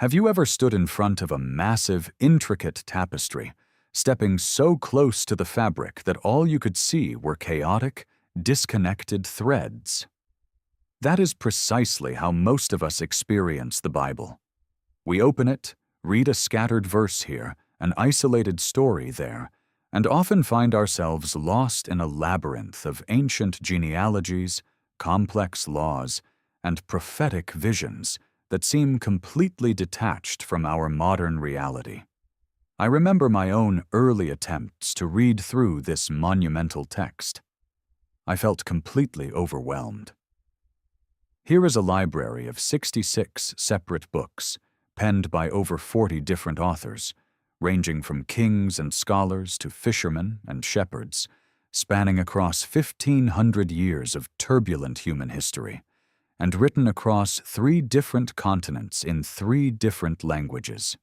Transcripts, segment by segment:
Have you ever stood in front of a massive, intricate tapestry, stepping so close to the fabric that all you could see were chaotic, disconnected threads? That is precisely how most of us experience the Bible. We open it, read a scattered verse here, an isolated story there, and often find ourselves lost in a labyrinth of ancient genealogies, complex laws, and prophetic visions that seem completely detached from our modern reality. I remember my own early attempts to read through this monumental text. I felt completely overwhelmed. Here is a library of 66 separate books, penned by over 40 different authors, ranging from kings and scholars to fishermen and shepherds, spanning across 1,500 years of turbulent human history, and written across 3 different continents in 3 different languages.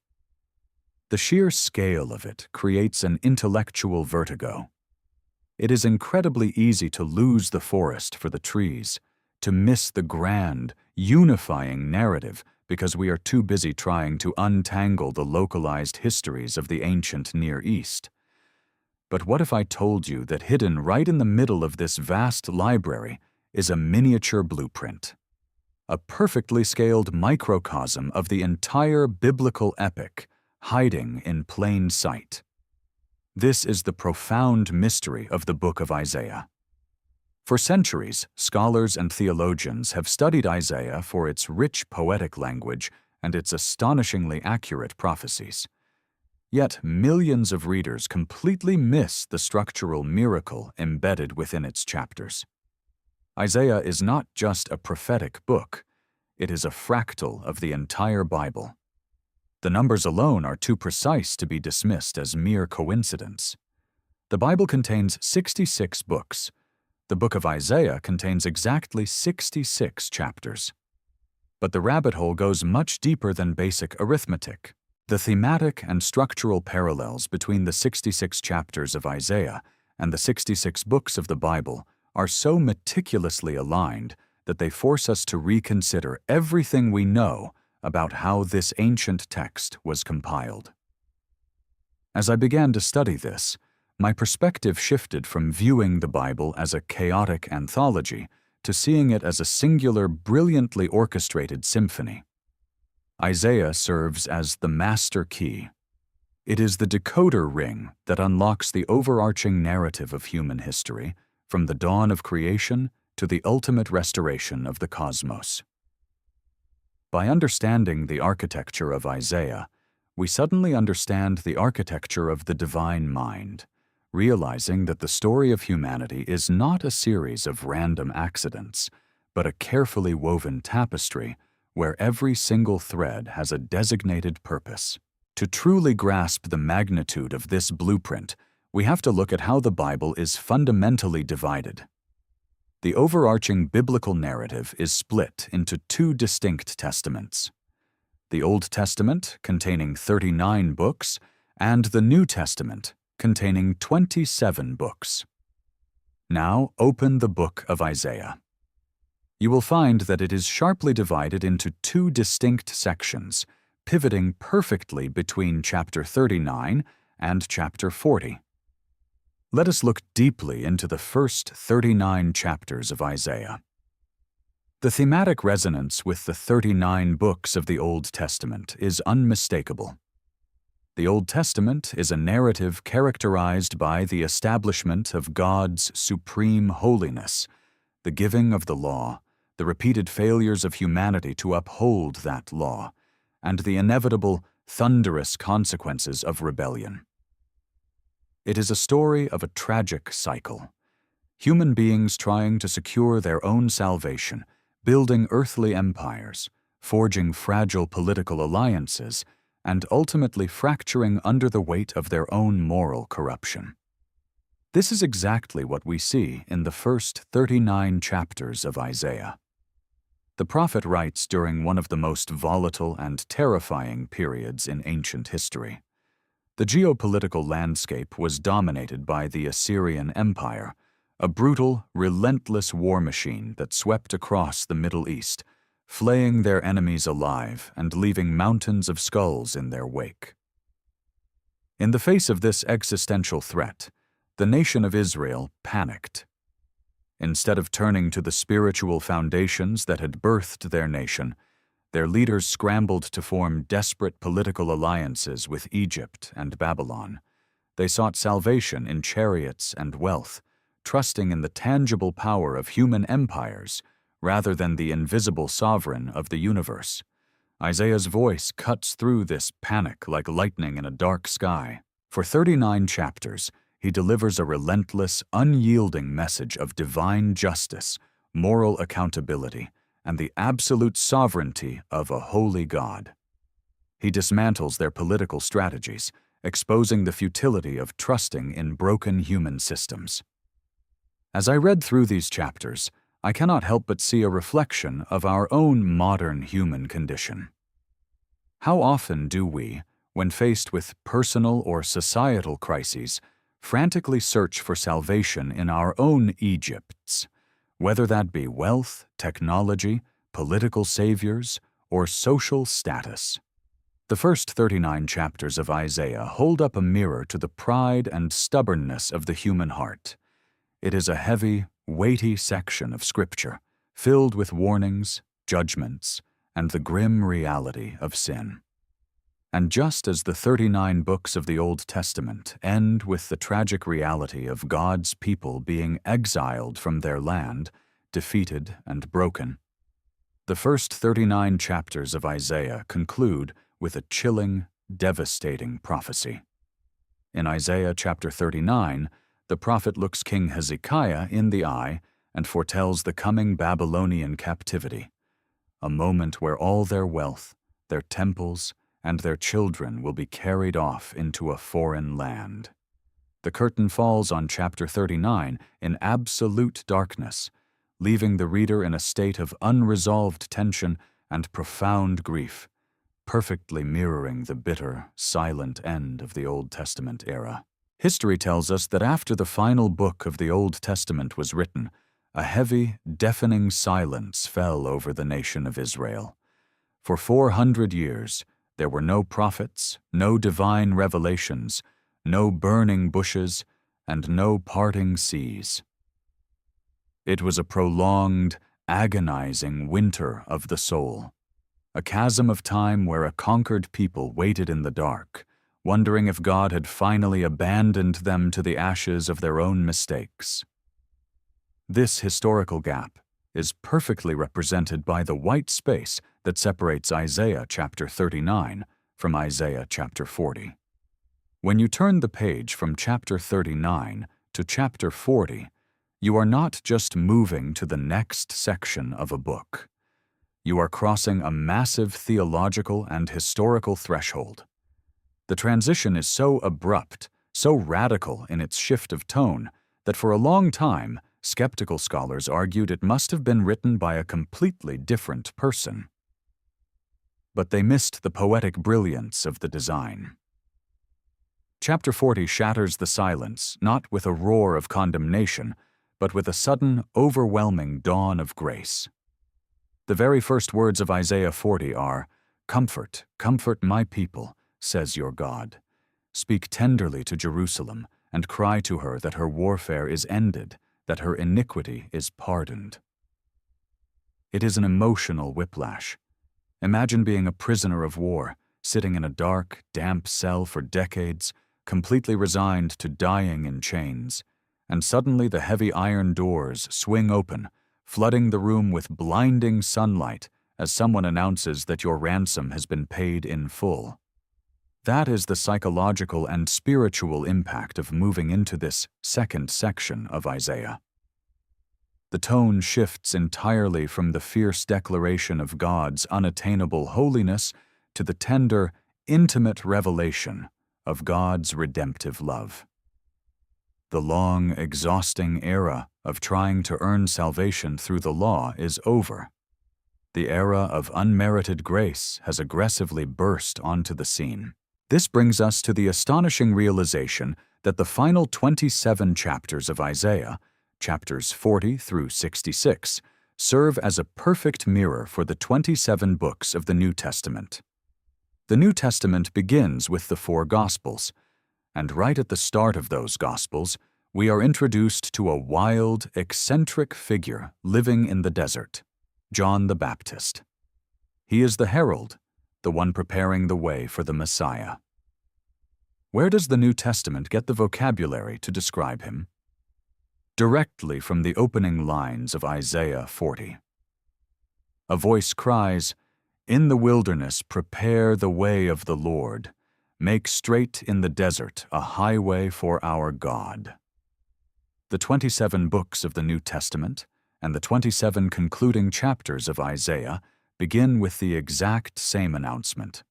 The sheer scale of it creates an intellectual vertigo. It is incredibly easy to lose the forest for the trees, to miss the grand, unifying narrative because we are too busy trying to untangle the localized histories of the ancient Near East. But what if I told you that hidden right in the middle of this vast library is a miniature blueprint? A perfectly scaled microcosm of the entire biblical epic, hiding in plain sight. This is the profound mystery of the book of Isaiah. For centuries, scholars and theologians have studied Isaiah for its rich poetic language and its astonishingly accurate prophecies. Yet millions of readers completely miss the structural miracle embedded within its chapters. Isaiah is not just a prophetic book, it is a fractal of the entire Bible. The numbers alone are too precise to be dismissed as mere coincidence. The Bible contains 66 books. The book of Isaiah contains exactly 66 chapters. But the rabbit hole goes much deeper than basic arithmetic. The thematic and structural parallels between the 66 chapters of Isaiah and the 66 books of the Bible are so meticulously aligned that they force us to reconsider everything we know about how this ancient text was compiled. As I began to study this, my perspective shifted from viewing the Bible as a chaotic anthology to seeing it as a singular, brilliantly orchestrated symphony. Isaiah serves as the master key. It is the decoder ring that unlocks the overarching narrative of human history, from the dawn of creation to the ultimate restoration of the cosmos. By understanding the architecture of Isaiah, we suddenly understand the architecture of the divine mind, realizing that the story of humanity is not a series of random accidents, but a carefully woven tapestry where every single thread has a designated purpose. To truly grasp the magnitude of this blueprint, we have to look at how the Bible is fundamentally divided. The overarching biblical narrative is split into 2 distinct testaments: the Old Testament, containing 39 books, and the New Testament, containing 27 books. Now open the book of Isaiah. You will find that it is sharply divided into 2 distinct sections, pivoting perfectly between chapter 39 and chapter 40. Let us look deeply into the first 39 chapters of Isaiah. The thematic resonance with the 39 books of the Old Testament is unmistakable. The Old Testament is a narrative characterized by the establishment of God's supreme holiness, the giving of the law, the repeated failures of humanity to uphold that law, and the inevitable, thunderous consequences of rebellion. It is a story of a tragic cycle. Human beings trying to secure their own salvation, building earthly empires, forging fragile political alliances, and ultimately fracturing under the weight of their own moral corruption. This is exactly what we see in the first 39 chapters of Isaiah. The prophet writes during one of the most volatile and terrifying periods in ancient history. The geopolitical landscape was dominated by the Assyrian Empire, a brutal, relentless war machine that swept across the Middle East, flaying their enemies alive and leaving mountains of skulls in their wake. In the face of this existential threat, the nation of Israel panicked. Instead of turning to the spiritual foundations that had birthed their nation, their leaders scrambled to form desperate political alliances with Egypt and Babylon. They sought salvation in chariots and wealth, trusting in the tangible power of human empires rather than the invisible sovereign of the universe. Isaiah's voice cuts through this panic like lightning in a dark sky. For 39 chapters, he delivers a relentless, unyielding message of divine justice, moral accountability, and the absolute sovereignty of a holy God. He dismantles their political strategies, exposing the futility of trusting in broken human systems. As I read through these chapters, I cannot help but see a reflection of our own modern human condition. How often do we, when faced with personal or societal crises, frantically search for salvation in our own Egypts, whether that be wealth, technology, political saviors, or social status? The first 39 chapters of Isaiah hold up a mirror to the pride and stubbornness of the human heart. It is a heavy, weighty section of Scripture, filled with warnings, judgments, and the grim reality of sin. And just as the 39 books of the Old Testament end with the tragic reality of God's people being exiled from their land, defeated and broken, the first 39 chapters of Isaiah conclude with a chilling, devastating prophecy. In Isaiah chapter 39, the prophet looks King Hezekiah in the eye and foretells the coming Babylonian captivity, a moment where all their wealth, their temples, and their children will be carried off into a foreign land. The curtain falls on chapter 39 in absolute darkness, leaving the reader in a state of unresolved tension and profound grief, perfectly mirroring the bitter, silent end of the Old Testament era. History tells us that after the final book of the Old Testament was written, a heavy, deafening silence fell over the nation of Israel. For 400 years, there were no prophets, no divine revelations, no burning bushes, and no parting seas. It was a prolonged, agonizing winter of the soul, a chasm of time where a conquered people waited in the dark, wondering if God had finally abandoned them to the ashes of their own mistakes. This historical gap is perfectly represented by the white space that separates Isaiah chapter 39 from Isaiah chapter 40. When you turn the page from chapter 39 to chapter 40, you are not just moving to the next section of a book. You are crossing a massive theological and historical threshold. The transition is so abrupt, so radical in its shift of tone, that for a long time, skeptical scholars argued it must have been written by a completely different person. But they missed the poetic brilliance of the design. Chapter 40 shatters the silence, not with a roar of condemnation, but with a sudden, overwhelming dawn of grace. The very first words of Isaiah 40 are, "Comfort, comfort my people, says your God. Speak tenderly to Jerusalem, and cry to her that her warfare is ended, that her iniquity is pardoned." It is an emotional whiplash. Imagine being a prisoner of war, sitting in a dark, damp cell for decades, completely resigned to dying in chains, and suddenly the heavy iron doors swing open, flooding the room with blinding sunlight as someone announces that your ransom has been paid in full. That is the psychological and spiritual impact of moving into this second section of Isaiah. The tone shifts entirely from the fierce declaration of God's unattainable holiness to the tender, intimate revelation of God's redemptive love. The long, exhausting era of trying to earn salvation through the law is over. The era of unmerited grace has aggressively burst onto the scene. This brings us to the astonishing realization that the final 27 chapters of Isaiah, chapters 40 through 66, serve as a perfect mirror for the 27 books of the New Testament. The New Testament begins with the 4 Gospels, and right at the start of those Gospels, we are introduced to a wild, eccentric figure living in the desert, John the Baptist. He is the herald, the one preparing the way for the Messiah. Where does the New Testament get the vocabulary to describe him? Directly from the opening lines of Isaiah 40. A voice cries, "In the wilderness prepare the way of the Lord. Make straight in the desert a highway for our God." The 27 books of the New Testament and the 27 concluding chapters of Isaiah begin with the exact same announcement.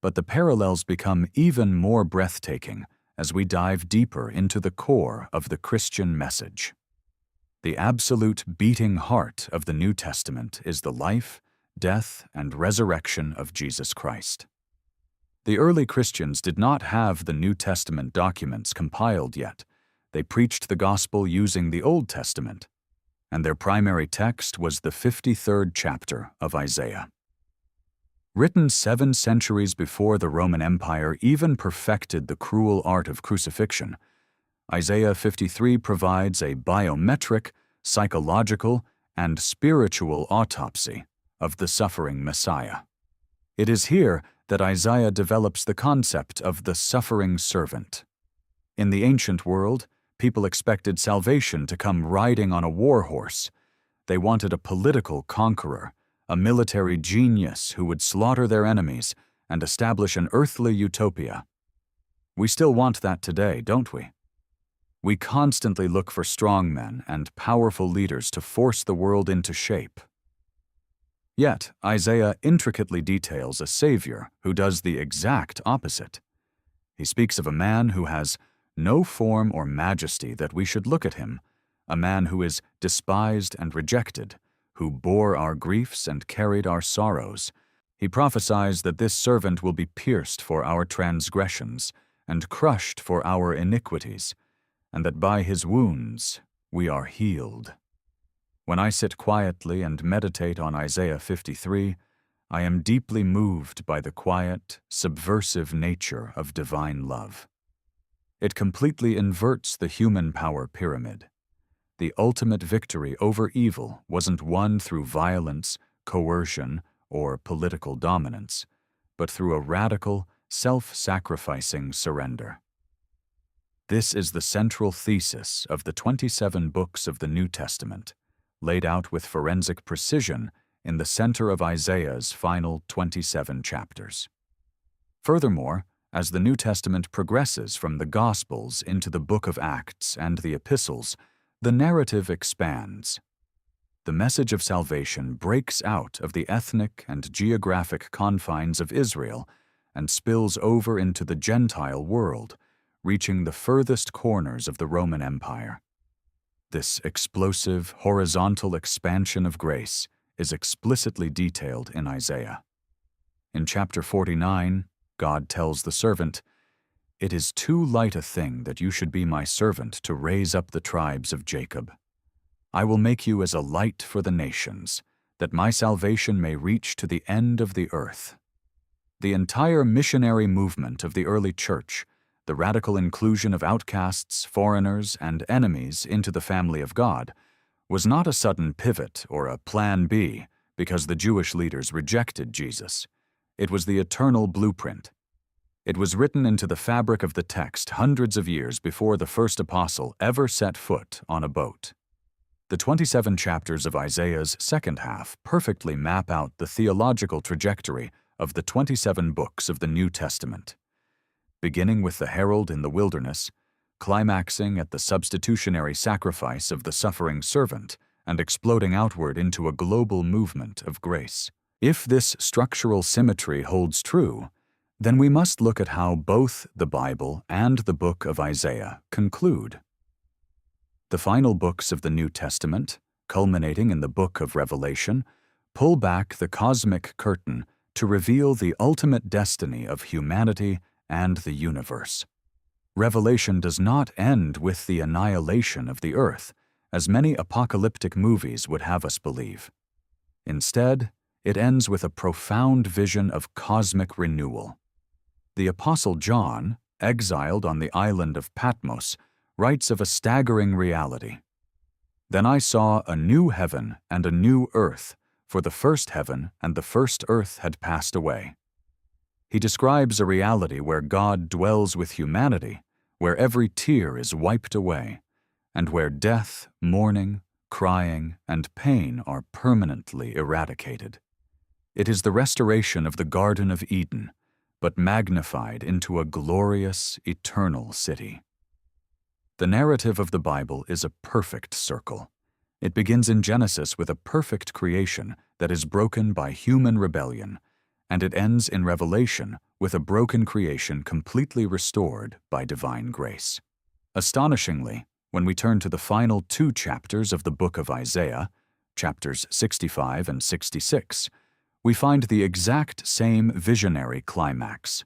But the parallels become even more breathtaking as we dive deeper into the core of the Christian message. The absolute beating heart of the New Testament is the life, death, and resurrection of Jesus Christ. The early Christians did not have the New Testament documents compiled yet. They preached the gospel using the Old Testament, and their primary text was the 53rd chapter of Isaiah. Written 7 centuries before the Roman Empire even perfected the cruel art of crucifixion, Isaiah 53 provides a biometric, psychological, and spiritual autopsy of the suffering Messiah. It is here that Isaiah develops the concept of the suffering servant. In the ancient world, people expected salvation to come riding on a war horse. They wanted a political conqueror, a military genius who would slaughter their enemies and establish an earthly utopia. We still want that today, don't we? We constantly look for strong men and powerful leaders to force the world into shape. Yet, Isaiah intricately details a Savior who does the exact opposite. He speaks of a man who has no form or majesty that we should look at him, a man who is despised and rejected, who bore our griefs and carried our sorrows. He prophesies that this servant will be pierced for our transgressions and crushed for our iniquities, and that by his wounds we are healed. When I sit quietly and meditate on Isaiah 53, I am deeply moved by the quiet, subversive nature of divine love. It completely inverts the human power pyramid. The ultimate victory over evil wasn't won through violence, coercion, or political dominance, but through a radical, self-sacrificing surrender. This is the central thesis of the 27 books of the New Testament, laid out with forensic precision in the center of Isaiah's final 27 chapters. Furthermore, as the New Testament progresses from the Gospels into the book of Acts and the epistles, the narrative expands. The message of salvation breaks out of the ethnic and geographic confines of Israel and spills over into the Gentile world, reaching the furthest corners of the Roman Empire. This explosive, horizontal expansion of grace is explicitly detailed in Isaiah. In chapter 49, God tells the servant, "It is too light a thing that you should be my servant to raise up the tribes of Jacob. I will make you as a light for the nations, that my salvation may reach to the end of the earth." The entire missionary movement of the early church, the radical inclusion of outcasts, foreigners, and enemies into the family of God, was not a sudden pivot or a plan B because the Jewish leaders rejected Jesus. It was the eternal blueprint. It was written into the fabric of the text hundreds of years before the first apostle ever set foot on a boat. The 27 chapters of Isaiah's second half perfectly map out the theological trajectory of the 27 books of the New Testament. Beginning with the herald in the wilderness, climaxing at the substitutionary sacrifice of the suffering servant, and exploding outward into a global movement of grace. If this structural symmetry holds true, then we must look at how both the Bible and the book of Isaiah conclude. The final books of the New Testament, culminating in the book of Revelation, pull back the cosmic curtain to reveal the ultimate destiny of humanity and the universe. Revelation does not end with the annihilation of the earth, as many apocalyptic movies would have us believe. Instead, it ends with a profound vision of cosmic renewal. The Apostle John, exiled on the island of Patmos, writes of a staggering reality. "Then I saw a new heaven and a new earth, for the first heaven and the first earth had passed away." He describes a reality where God dwells with humanity, where every tear is wiped away, and where death, mourning, crying, and pain are permanently eradicated. It is the restoration of the Garden of Eden, but magnified into a glorious, eternal city. The narrative of the Bible is a perfect circle. It begins in Genesis with a perfect creation that is broken by human rebellion, and it ends in Revelation with a broken creation completely restored by divine grace. Astonishingly, when we turn to the final 2 chapters of the book of Isaiah, chapters 65 and 66, we find the exact same visionary climax.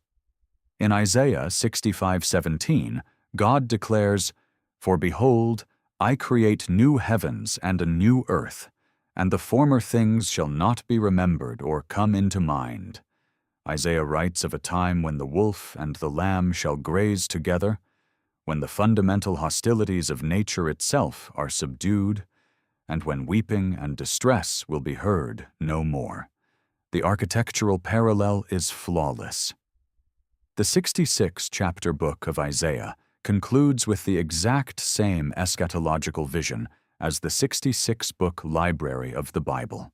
In Isaiah 65:17, God declares, "For behold, I create new heavens and a new earth, and the former things shall not be remembered or come into mind." Isaiah writes of a time when the wolf and the lamb shall graze together, when the fundamental hostilities of nature itself are subdued, and when weeping and distress will be heard no more. The architectural parallel is flawless. The 66-chapter book of Isaiah concludes with the exact same eschatological vision as the 66-book library of the Bible.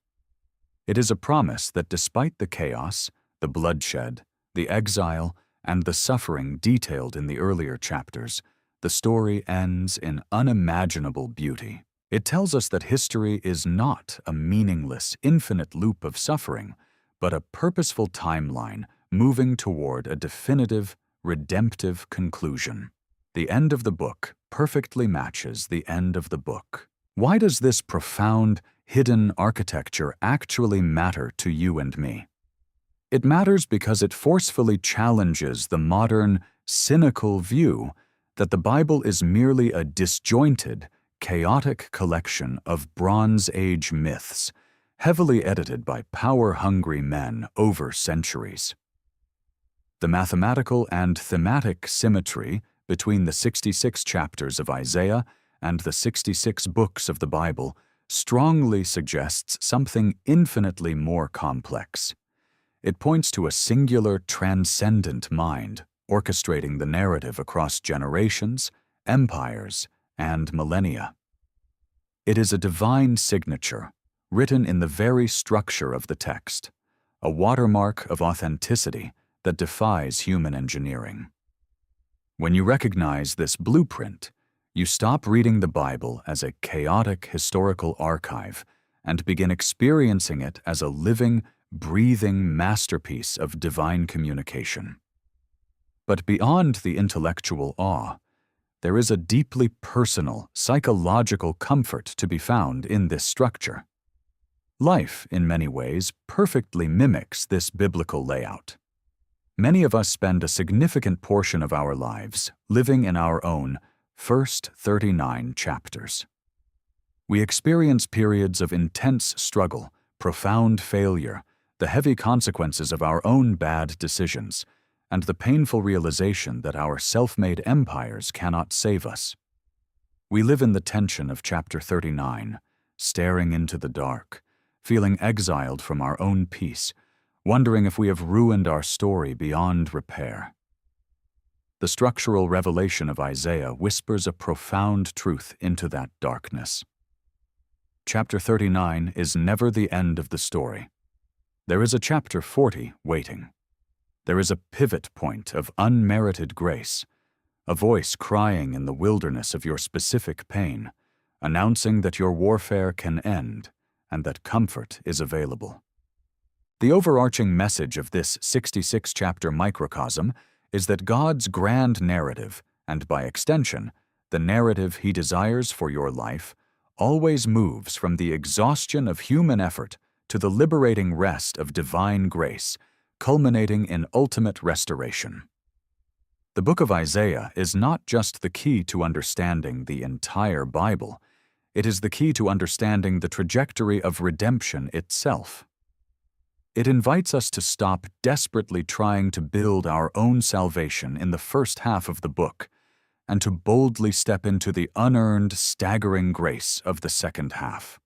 It is a promise that despite the chaos, the bloodshed, the exile, and the suffering detailed in the earlier chapters, the story ends in unimaginable beauty. It tells us that history is not a meaningless, infinite loop of suffering, but a purposeful timeline moving toward a definitive, redemptive conclusion. The end of the book perfectly matches the end of the book. Why does this profound, hidden architecture actually matter to you and me? It matters because it forcefully challenges the modern, cynical view that the Bible is merely a disjointed, chaotic collection of Bronze Age myths, heavily edited by power-hungry men over centuries. The mathematical and thematic symmetry between the 66 chapters of Isaiah and the 66 books of the Bible strongly suggests something infinitely more complex. It points to a singular, transcendent mind orchestrating the narrative across generations, empires, and millennia. It is a divine signature, written in the very structure of the text, a watermark of authenticity that defies human engineering. When you recognize this blueprint, you stop reading the Bible as a chaotic historical archive and begin experiencing it as a living, breathing masterpiece of divine communication. But beyond the intellectual awe, there is a deeply personal, psychological comfort to be found in this structure. Life, in many ways, perfectly mimics this biblical layout. Many of us spend a significant portion of our lives living in our own first 39 chapters. We experience periods of intense struggle, profound failure, the heavy consequences of our own bad decisions, and the painful realization that our self-made empires cannot save us. We live in the tension of chapter 39, staring into the dark, feeling exiled from our own peace, wondering if we have ruined our story beyond repair. The structural revelation of Isaiah whispers a profound truth into that darkness. Chapter 39 is never the end of the story. There is a chapter 40 waiting. There is a pivot point of unmerited grace, a voice crying in the wilderness of your specific pain, announcing that your warfare can end and that comfort is available. The overarching message of this 66-chapter microcosm is that God's grand narrative, and by extension, the narrative He desires for your life, always moves from the exhaustion of human effort to the liberating rest of divine grace, culminating in ultimate restoration. The book of Isaiah is not just the key to understanding the entire Bible, It is the key to understanding the trajectory of redemption itself. It invites us to stop desperately trying to build our own salvation in the first half of the book, and to boldly step into the unearned, staggering grace of the second half.